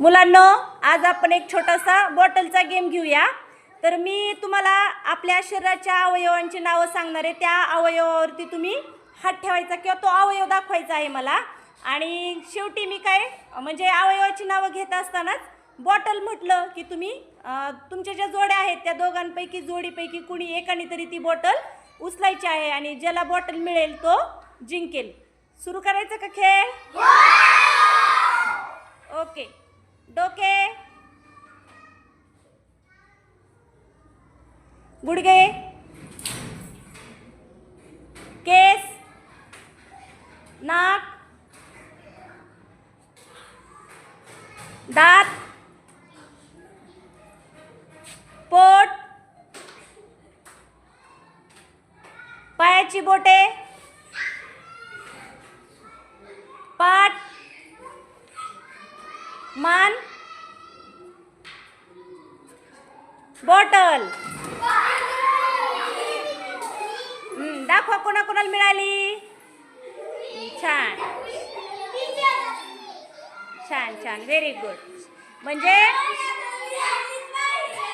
मुलांनो, आज आपण एक छोटासा बॉटलचा गेम घेऊया। तर मी तुम्हाला आपल्या शरीराच्या अवयवांची नावं सांगणार आहे। त्या अवयवावरती तुम्ही हात ठेवायचा किंवा तो अवयव दाखवायचा आहे मला। आणि शेवटी मी काय म्हणजे अवयवाची नावं घेत असतानाच बॉटल म्हटलं की तुम्ही तुमच्या ज्या जोड्या आहेत त्या दोघांपैकी जोडीपैकी कुणी एकाने तरी ती बॉटल उचलायची आहे आणि ज्याला बॉटल मिळेल तो जिंकेल। सुरू करायचं का खेळ? ओके। डोके, गुडघे, केस, नाक, दात, पोट, पायाची बोटे, पाठ, मान, बॉटल। दाखवा कोणाकोणाला मिळाली। छान छान छान, व्हेरी गुड। म्हणजे